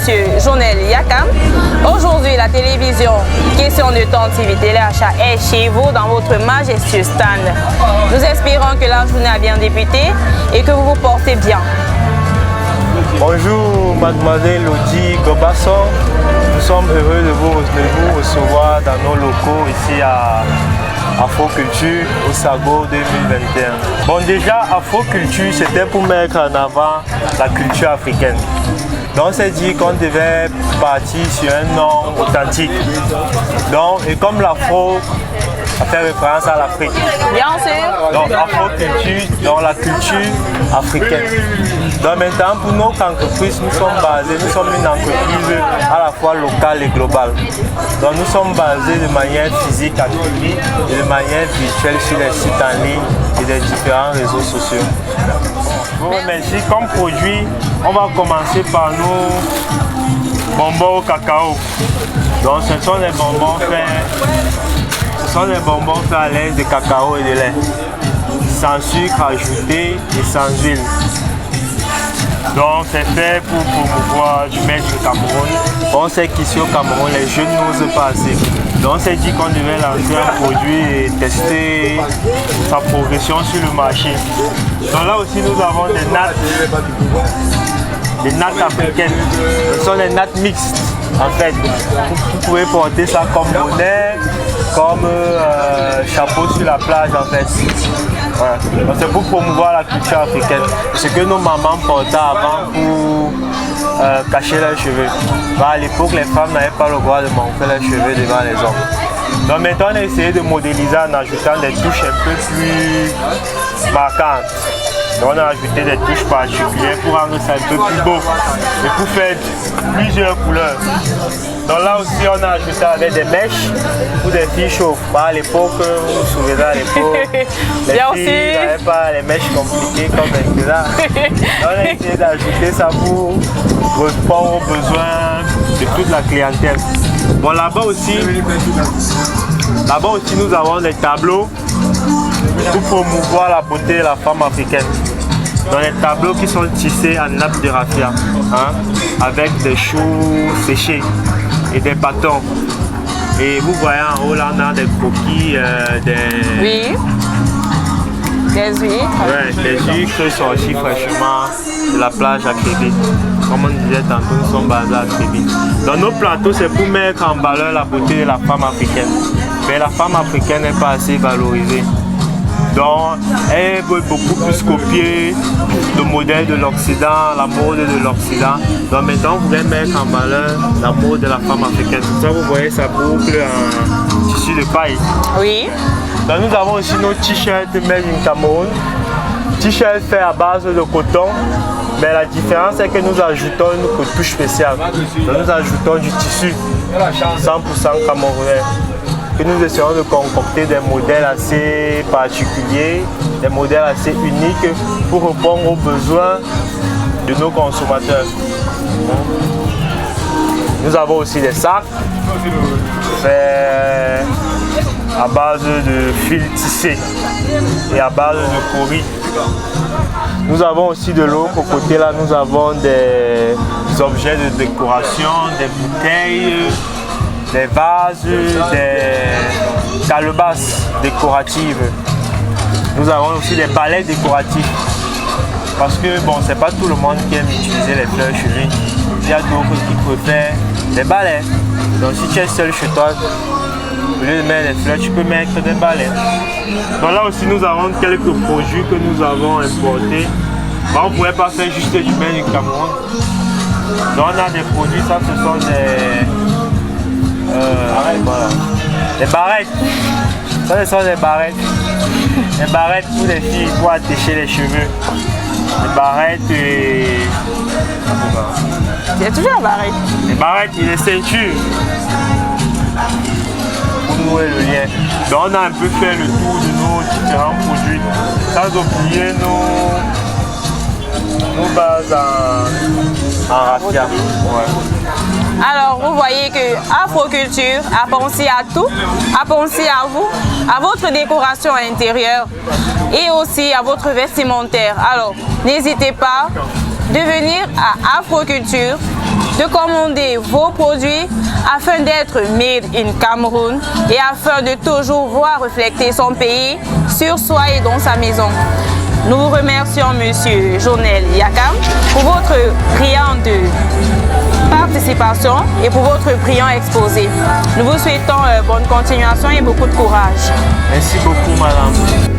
Monsieur Jonel Yakam. Aujourd'hui, la télévision Question de temps TV Téléachat est chez vous dans votre majestueux stand. Nous espérons que la journée a bien débuté et que vous vous portez bien. Bonjour mademoiselle Lodi Gobasson, nous sommes heureux de vous recevoir dans nos locaux ici à Afroculture au Sago 2021. Bon, déjà Afroculture c'était pour mettre en avant la culture africaine. Donc on s'est dit qu'on devait partir sur un nom authentique. Donc, et comme l'afro a fait référence à l'Afrique. Bien sûr. Donc Afroculture, dans la culture africaine. Donc maintenant pour nos entreprises, nous sommes une entreprise à la fois locale et globale. Donc nous sommes basés de manière physique à Kribi et de manière virtuelle sur les sites en ligne et les différents réseaux sociaux. Je vous remercie. Comme produit, on va commencer par nos bonbons au cacao. Donc ce sont des bonbons faits à l'aise de cacao et de lait, sans sucre ajouté et sans huile. Donc c'est fait pour promouvoir du maître du Cameroun. On sait qu'ici au Cameroun, les jeunes n'osent pas assez. Donc on s'est dit qu'on devait lancer un produit et tester sa progression sur le marché. Donc là aussi nous avons des nattes africaines. Ce sont des nattes mixtes en fait. Vous pouvez porter ça comme bonnet, comme chapeau sur la plage en fait. Voilà. C'est pour promouvoir la culture africaine. Ce que nos mamans portaient avant pour cacher leurs cheveux. À l'époque, les femmes n'avaient pas le droit de montrer leurs cheveux devant les hommes. Donc maintenant, on a essayé de modéliser en ajoutant des touches un peu plus marquantes. Donc on a ajouté des touches particulières pour rendre ça un peu plus beau et pour faire plusieurs couleurs. Donc là aussi on a ajouté avec des mèches pour des filles chauves. À l'époque, vous vous souvenez à l'époque, les filles n'avaient pas les mèches compliquées comme maintenant. On a essayé d'ajouter ça pour répondre aux besoins de toute la clientèle. Bon là-bas aussi nous avons des tableaux pour promouvoir la beauté de la femme africaine. Dans les tableaux qui sont tissés en nappe de raffia, avec des choux séchés et des bâtons. Et vous voyez en haut là, on a des croquis, Oui. Des huîtres. Ouais, des huîtres sorties fraîchement de la plage à Kribi. Comme on disait tantôt, nous sommes basés à Kribi. Dans nos plateaux, c'est pour mettre en valeur la beauté de la femme africaine. Mais la femme africaine n'est pas assez valorisée. Donc, elle veut beaucoup plus copier le modèle de l'Occident, la mode de l'Occident. Donc maintenant, vous voulez mettre en valeur la mode de la femme africaine. Ça, vous voyez sa boucle en tissu de paille. Oui. Donc, nous avons aussi nos t-shirts made in Cameroun. T-shirts faits à base de coton. Mais la différence est que nous ajoutons une touche spéciale. Donc, nous ajoutons du tissu 100% camerounais. Que nous essayons de concocter des modèles assez particuliers, des modèles assez uniques pour répondre aux besoins de nos consommateurs. Nous avons aussi des sacs faits à base de fil tissé et à base de cori. Nous avons aussi de l'autre côté là, nous avons des objets de décoration, des bouteilles, des vases, des calebasses décoratives. Nous avons aussi des balais décoratifs. Parce que bon, c'est pas tout le monde qui aime utiliser les fleurs chez lui. Il y a d'autres qui préfèrent les balais. Donc si tu es seul chez toi, au lieu de mettre les fleurs, tu peux mettre des balais. Donc là aussi nous avons quelques produits que nous avons importés. Bon, on ne pourrait pas faire juste du made du Cameroun. Donc on a des produits, ça ce sont voilà. Des barrettes. Ça ce sont des barrettes. Des barrettes pour les filles pour attacher les cheveux. Des barrettes et... Il y a toujours une barrette. Des barrettes et des ceintures. Pour nouer le lien. Donc on a un peu fait le tour de nos différents produits. Sans oublier nos bases en raffia. Ouais. Alors, vous voyez que Afroculture a pensé à tout, a pensé à vous, à votre décoration intérieure et aussi à votre vestimentaire. Alors, n'hésitez pas de venir à Afroculture de commander vos produits afin d'être made in Cameroun et afin de toujours voir refléter son pays sur soi et dans sa maison. Nous vous remercions, Monsieur Journel Yakam, pour votre brillante participation et pour votre brillant exposé. Nous vous souhaitons bonne continuation et beaucoup de courage. Merci beaucoup, madame.